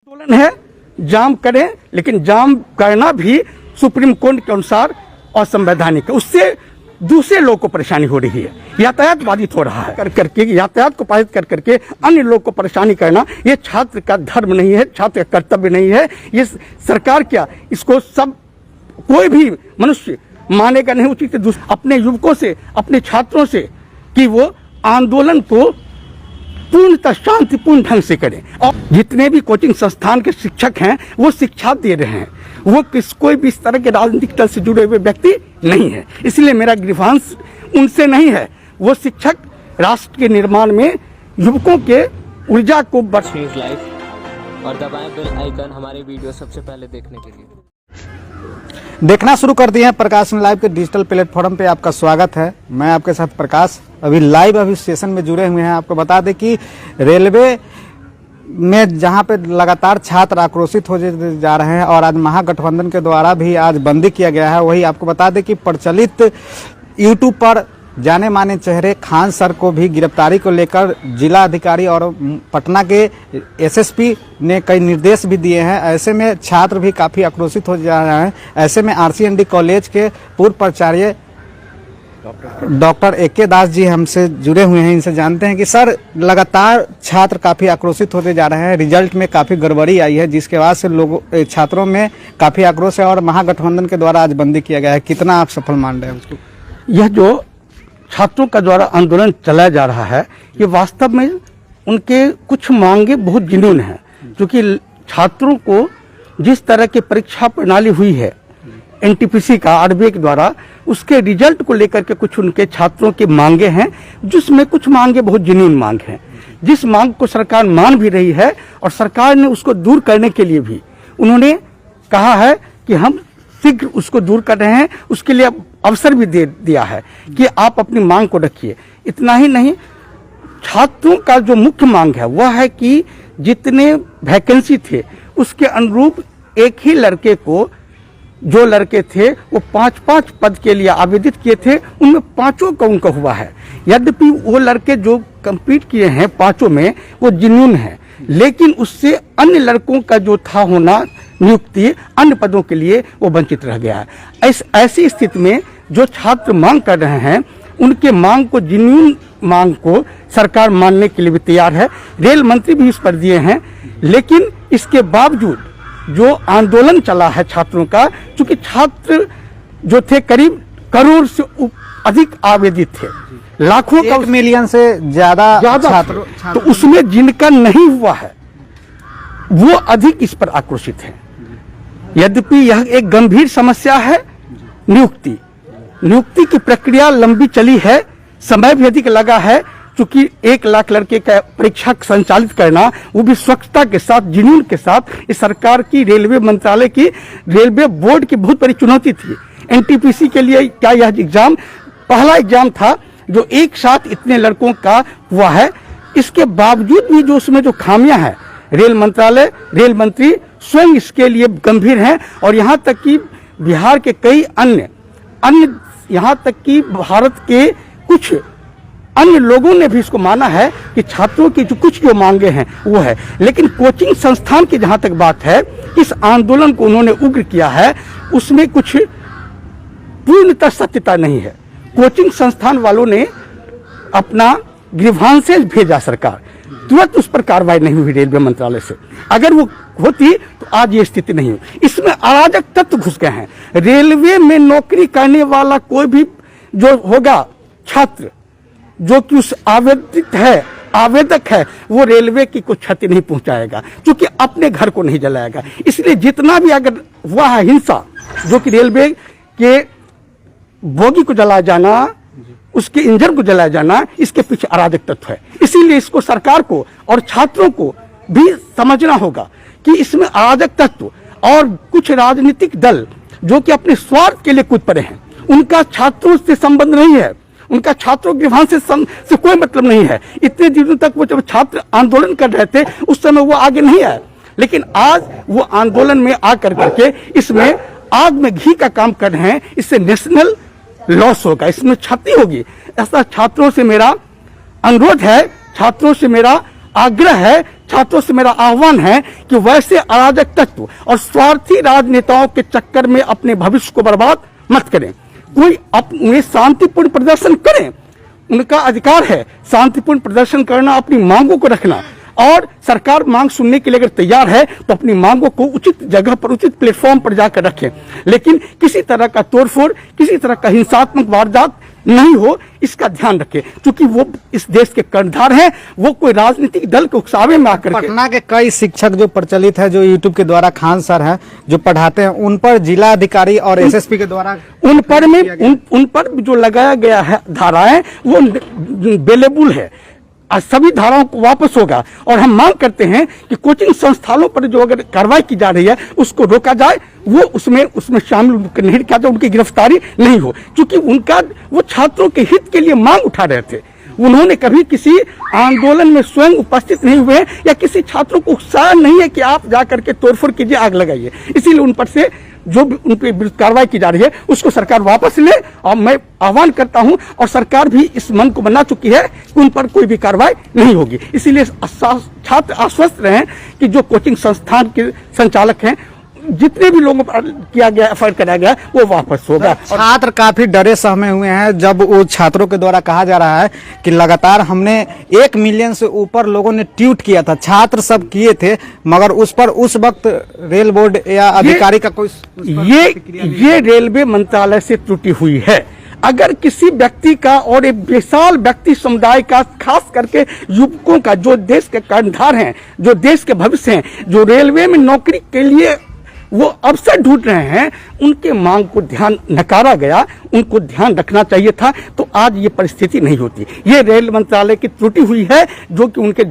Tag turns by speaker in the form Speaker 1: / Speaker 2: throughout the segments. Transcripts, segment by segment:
Speaker 1: आंदोलन है, जाम करें, लेकिन जाम करना भी सुप्रीम कोर्ट के अनुसार असंवैधानिक है। उससे दूसरे लोग को परेशानी हो रही है, यातायात बाधित हो रहा है। कर करके यातायात को बाधित कर करके अन्य लोग को परेशानी करना ये छात्र का धर्म नहीं है, छात्र का कर्तव्य नहीं है। ये सरकार क्या इसको सब कोई भी मनुष्य मानेगा नहीं उचित। अपने युवकों से, अपने छात्रों से कि वो आंदोलन को पूर्णतः शांतिपूर्ण ढंग से करें। और जितने भी कोचिंग संस्थान के शिक्षक हैं वो शिक्षा दे रहे हैं, वो कोई भी इस तरह के राजनीतिक दल से जुड़े हुए व्यक्ति नहीं है। इसलिए मेरा ग्रीवांस उनसे नहीं है, वो शिक्षक राष्ट्र के निर्माण में युवकों के ऊर्जा को
Speaker 2: लाइक और दबाएं बेल आइकन हमारे वीडियो सबसे पहले देखने के लिए।
Speaker 3: देखना शुरू कर दिए हैं प्रकाश लाइव के डिजिटल प्लेटफॉर्म पे आपका स्वागत है। मैं आपके साथ प्रकाश अभी लाइव स्टेशन में जुड़े हुए हैं। आपको बता दें कि रेलवे में जहां पे लगातार छात्र आक्रोशित हो जा रहे हैं और आज महागठबंधन के द्वारा भी आज बंदी किया गया है, वही आपको बता दें कि प्रचलित यूट्यूब पर जाने माने चेहरे खान सर को भी गिरफ्तारी को लेकर जिला अधिकारी और पटना के एसएसपी ने कई निर्देश भी दिए हैं। ऐसे में छात्र भी काफी आक्रोशित हो जा रहे हैं। ऐसे में आरसीएनडी कॉलेज के पूर्व प्राचार्य डॉक्टर एके दास जी हमसे जुड़े हुए हैं। इनसे जानते हैं कि सर लगातार छात्र काफी आक्रोशित होते जा रहे हैं, रिजल्ट में काफी गड़बड़ी आई है जिसके बाद से लोगों छात्रों में काफी आक्रोश है और महागठबंधन के द्वारा आज बंदी किया गया है। कितना आप सफल मान रहे हैं उसको?
Speaker 1: यह जो छात्रों का द्वारा आंदोलन चलाया जा रहा है ये वास्तव में उनके कुछ मांगे बहुत जिनून हैं, क्योंकि छात्रों को जिस तरह की परीक्षा प्रणाली हुई है एनटीपीसी का आरबीआई के द्वारा, उसके रिजल्ट को लेकर के कुछ उनके छात्रों के मांगे हैं, जिसमें कुछ मांगे बहुत जिनून मांग हैं, जिस मांग को सरकार मान भी रही है और सरकार ने उसको दूर करने के लिए भी उन्होंने कहा है कि हम शीघ्र उसको दूर कर रहे हैं। उसके लिए अवसर भी दे दिया है कि आप अपनी मांग को रखिए। इतना ही नहीं, छात्रों का जो मुख्य मांग है वह है कि जितने वैकेंसी थे उसके अनुरूप एक ही लड़के को, जो लड़के थे वो 5-5 पद के लिए आवेदित किए थे, उनमें 5 का उनका हुआ है। यद्यपि वो लड़के जो कंपीट किए हैं 5 में वो जिनून है, लेकिन उससे अन्य लड़कों का जो था होना नियुक्ति अन्य पदों के लिए वो वंचित रह गया है। ऐसी स्थिति में जो छात्र मांग कर रहे हैं उनके मांग को, जिनून मांग को सरकार मानने के लिए भी तैयार है। रेल मंत्री भी इस पर दिए हैं, लेकिन इसके बावजूद जो आंदोलन चला है छात्रों का, चूंकि छात्र जो थे करीब करोड़ से अधिक आवेदित थे, लाखों का,
Speaker 3: 1 मिलियन से ज्यादा छात्र,
Speaker 1: तो उसमें जिनका नहीं हुआ है वो अधिक इस पर आक्रोशित है। यद्यपि यह एक गंभीर समस्या है। नियुक्ति की प्रक्रिया लंबी चली है, समय भी अधिक लगा है, क्योंकि 1 लाख लड़के का परीक्षा संचालित करना, वो भी स्वच्छता के साथ, जुनून के साथ, इस सरकार की, रेलवे मंत्रालय की, रेलवे बोर्ड की बहुत बड़ी चुनौती थी। एनटीपीसी के लिए क्या यह एग्जाम पहला एग्जाम था जो एक साथ इतने लड़कों का हुआ है। इसके बावजूद भी जो उसमें जो खामियां हैं, रेल मंत्रालय, रेल मंत्री स्वयं इसके लिए गंभीर हैं और यहाँ तक कि बिहार के कई अन्य यहाँ तक कि भारत के कुछ अन्य लोगों ने भी इसको माना है कि छात्रों की जो मांगे हैं वो है। लेकिन कोचिंग संस्थान की जहां तक बात है, इस आंदोलन को उन्होंने उग्र किया है, उसमें कुछ पूर्णतः सत्यता नहीं है। कोचिंग संस्थान वालों ने अपना ग्रीवांसेस भेजा, सरकार तुरंत उस पर कार्रवाई नहीं हुई रेलवे मंत्रालय से। अगर वो होती तो आज ये स्थिति नहीं हुई। इसमें अराजक तत्व घुस गए हैं। रेलवे में नौकरी करने वाला कोई भी जो होगा छात्र जो कि उस आवेदक है, वो रेलवे की कोई क्षति नहीं पहुंचाएगा, क्योंकि अपने घर को नहीं जलाएगा। इसलिए जितना भी अगर हुआ है हिंसा, जो कि रेलवे के बोगी को जलाया जाना, उसके इंजन को जलाया जाना, इसके पीछे अराजक तत्व है। इसीलिए इसको सरकार को और छात्रों को भी समझना होगा कि इसमें अराजक तत्व और कुछ राजनीतिक दल जो कि अपने स्वार्थ के लिए कूद पड़े हैं, उनका छात्रों से संबंध नहीं है, उनका छात्रों के ग्रीवांस से कोई मतलब नहीं है। इतने दिनों तक वो जब छात्र आंदोलन कर रहे थे उस समय वो आगे नहीं आए, लेकिन आज वो आंदोलन में आकर करके इसमें आग में घी का काम कर रहे हैं। इससे नेशनल लॉस होगा, इसमें क्षति होगी। ऐसा छात्रों से मेरा अनुरोध है, छात्रों से मेरा आग्रह है छात्रों से मेरा आह्वान है कि वैसे अराजक तत्व और स्वार्थी राजनेताओं के चक्कर में अपने भविष्य को बर्बाद मत करें। कोई अपने शांतिपूर्ण प्रदर्शन करें, उनका अधिकार है शांतिपूर्ण प्रदर्शन करना, अपनी मांगों को रखना, और सरकार मांग सुनने के लिए अगर तैयार है तो अपनी मांगों को उचित जगह पर, उचित प्लेटफॉर्म पर जाकर रखें, लेकिन किसी तरह का तोड़फोड़, किसी तरह का हिंसात्मक वारदात नहीं हो, इसका ध्यान रखें, क्योंकि वो इस देश के कर्णधार हैं। वो कोई राजनीतिक दल के उकसावे में आकर के,
Speaker 3: पटना के कई शिक्षक जो प्रचलित है, जो यूट्यूब के द्वारा खान सर हैं जो पढ़ाते हैं, उन पर जिला अधिकारी और एसएसपी के द्वारा
Speaker 1: उन पर जो लगाया गया है धाराएं वो बेलेबुल है, सभी धाराओं को वापस होगा। और हम मांग करते हैं कि कोचिंग संस्थानों पर जो अगर कार्रवाई की जा रही है उसको रोका जाए, वो उसमें शामिल नहीं किया जाए, उनकी गिरफ्तारी नहीं हो, क्योंकि वो छात्रों के हित के लिए मांग उठा रहे थे। उन्होंने कभी किसी आंदोलन में स्वयं उपस्थित नहीं हुए या किसी छात्रों को उकसाया नहीं है कि आप जाकर के तोड़फोड़ कीजिए, आग लगाइए। इसीलिए उन पर से जो भी उन पर विरुद्ध कार्रवाई की जा रही है उसको सरकार वापस ले, और मैं आह्वान करता हूं, और सरकार भी इस मन को बना चुकी है कि उन पर कोई भी कार्रवाई नहीं होगी। इसीलिए छात्र आश्वस्त रहें कि जो कोचिंग संस्थान के संचालक हैं, जितने भी लोगों पर किया गया, एफआईआर कराया गया, वो वापस होगा।
Speaker 3: छात्र काफी डरे सहमे हुए हैं जब वो छात्रों के द्वारा कहा जा रहा है कि लगातार हमने 1 मिलियन से ऊपर लोगों ने ट्वीट किया था, छात्र सब किए थे, मगर उस पर उस वक्त रेल बोर्ड या अधिकारी का कोई
Speaker 1: ये रेलवे मंत्रालय से त्रुटि हुई है। अगर किसी व्यक्ति का और एक विशाल व्यक्ति समुदाय का, खास करके युवकों का, जो देश के कर्णधार हैं, जो देश के भविष्य हैं, जो रेलवे में नौकरी के लिए वो अवसर ढूंढ रहे हैं, उनके मांग को ध्यान नकारा गया, उनको ध्यान रखना चाहिए था, तो आज ये परिस्थिति नहीं होती। ये रेल मंत्रालय की त्रुटि हुई है, जो कि उनके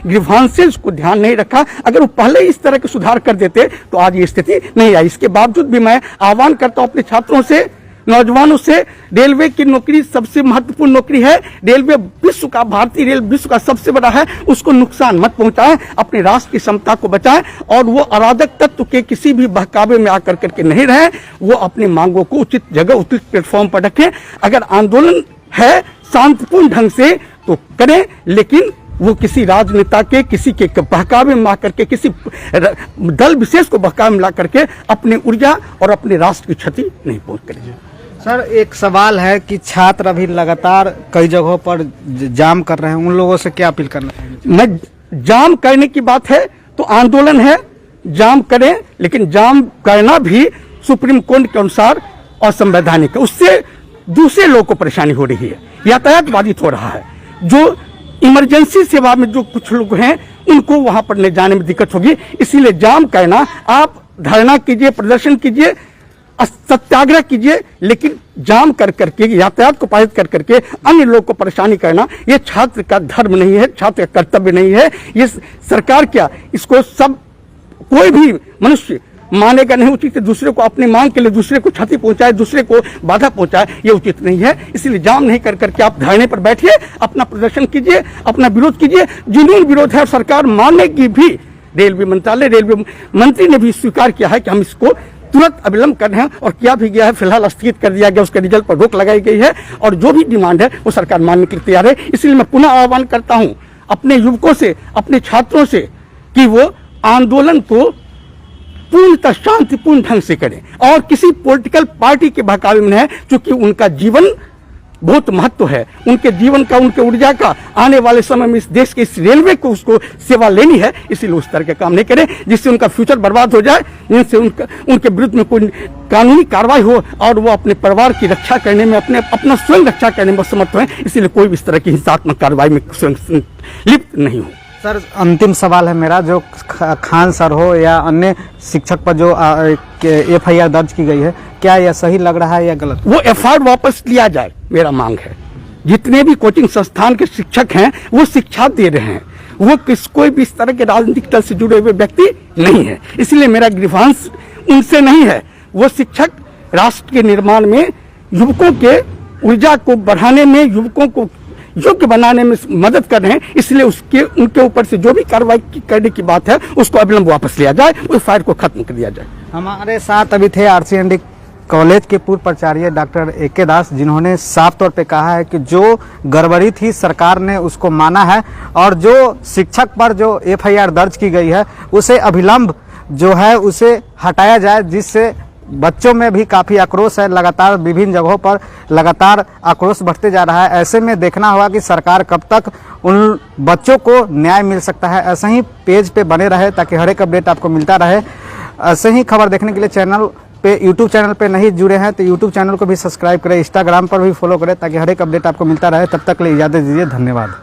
Speaker 1: ग्रीवांसेस को ध्यान नहीं रखा। अगर वो पहले इस तरह के सुधार कर देते तो आज ये स्थिति नहीं आई। इसके बावजूद भी मैं आह्वान करता हूं अपने छात्रों से, नौजवानों से, रेलवे की नौकरी सबसे महत्वपूर्ण नौकरी है। रेलवे विश्व का, भारतीय रेल विश्व का सबसे बड़ा है, उसको नुकसान मत पहुंचाएं, अपने राष्ट्र की क्षमता को बचाएं, और वो अराजक तत्व के किसी भी बहकावे में आकर करके नहीं रहे। वो अपनी मांगों को उचित जगह, उचित प्लेटफॉर्म पर रखें। अगर आंदोलन है शांतिपूर्ण ढंग से तो करें, लेकिन वो किसी राजनेता के, किसी के बहकावे में आकर के, किसी दल विशेष को बहकावे में ला करके अपनी ऊर्जा और अपने राष्ट्र की क्षति नहीं पहुंच करें।
Speaker 3: सर, एक सवाल है कि छात्र अभी लगातार कई जगहों पर जाम कर रहे हैं, उन लोगों से क्या अपील करना चाहिए?
Speaker 1: मैं जाम करने की बात है तो आंदोलन है, जाम करें, लेकिन जाम करना भी सुप्रीम कोर्ट के अनुसार असंवैधानिक है। उससे दूसरे लोगों को परेशानी हो रही है, यातायात बाधित हो रहा है। जो इमरजेंसी सेवा में जो कुछ लोग हैं उनको वहां पर ले जाने में दिक्कत होगी। इसीलिए जाम करना, आप धरना कीजिए, प्रदर्शन कीजिए, सत्याग्रह कीजिए, लेकिन जाम कर करके, यातायात को बाधित कर करके अन्य लोग को परेशानी करना, ये छात्र का धर्म नहीं है, छात्र का कर्तव्य नहीं है। ये सरकार क्या इसको सब कोई भी मनुष्य मानेगा नहीं उचित। दूसरे को अपनी मांग के लिए दूसरे को क्षति पहुंचाए, दूसरे को बाधा पहुंचाए, ये उचित नहीं है। इसलिए जाम नहीं कर करके आप धरने पर बैठिए, अपना प्रदर्शन कीजिए, अपना विरोध कीजिए। जिन्होंने विरोध है और सरकार मानेगी भी, रेलवे मंत्रालय, रेलवे मंत्री ने भी स्वीकार किया है कि हम इसको तुरंत अविलंब कर रहे हैं, और किया भी गया है। फिलहाल स्थगित कर दिया गया, उसके रिजल्ट पर रोक लगाई गई है, और जो भी डिमांड है वो सरकार मानने के लिए तैयार है। इसलिए मैं पुनः आह्वान करता हूं अपने युवकों से, अपने छात्रों से, कि वो आंदोलन को पूर्णतः शांतिपूर्ण ढंग से करें और किसी पॉलिटिकल पार्टी के बहकावे में है, क्योंकि उनका जीवन बहुत महत्व है, उनके जीवन का, उनके ऊर्जा का। आने वाले समय में इस देश के, इस रेलवे को उसको सेवा लेनी है, इसीलिए उस तरह के काम नहीं करें जिससे उनका फ्यूचर बर्बाद हो जाए, जिनसे उनके विरुद्ध में कोई कानूनी कार्रवाई हो और वो अपने परिवार की रक्षा करने में, अपना स्वयं रक्षा करने में समर्थ हैं। इसलिए कोई भी इस तरह की हिंसात्मक कार्रवाई में स्वयं लिप्त नहीं हो।
Speaker 3: सर, अंतिम सवाल है मेरा, जो खान सर हो या अन्य शिक्षक पर जो एफआईआर दर्ज की गई है, क्या यह सही लग रहा है या गलत?
Speaker 1: वो एफआईआर वापस लिया जाए, मेरा मांग है। जितने भी कोचिंग संस्थान के शिक्षक हैं वो शिक्षा दे रहे हैं, वो कोई भी इस तरह के राजनीतिक दल से जुड़े हुए व्यक्ति नहीं है। इसलिए मेरा ग्रीवांस उनसे नहीं है। वो शिक्षक राष्ट्र के निर्माण में, युवकों के ऊर्जा को बढ़ाने में, युवकों को योग्य बनाने में मदद कर रहे हैं। इसलिए उनके ऊपर से जो भी कार्रवाई करने की बात है उसको अविलंब वापस लिया जाए, उस फाइल को खत्म कर दिया जाए।
Speaker 3: हमारे साथ अभी थे आरसीएनडी कॉलेज के पूर्व प्राचार्य डॉक्टर ए.के. दास, जिन्होंने साफ तौर पे कहा है कि जो गड़बड़ी थी सरकार ने उसको माना है और जो शिक्षक पर जो एफआईआर दर्ज की गई है उसे अभिलंब जो है उसे हटाया जाए, जिससे बच्चों में भी काफ़ी आक्रोश है। लगातार विभिन्न जगहों पर लगातार आक्रोश बढ़ते जा रहा है। ऐसे में देखना होगा कि सरकार कब तक उन बच्चों को न्याय मिल सकता है। ऐसे ही पेज पे बने रहे ताकि हर एक अपडेट आपको मिलता रहे। ऐसे ही खबर देखने के लिए चैनल पे, यूट्यूब चैनल पे नहीं जुड़े हैं तो यूट्यूब चैनल को भी सब्सक्राइब करें, इंस्टाग्राम पर भी फॉलो करें ताकि हर एक अपडेट आपको मिलता रहे। तब तक के लिए इजाज़त दीजिए, धन्यवाद।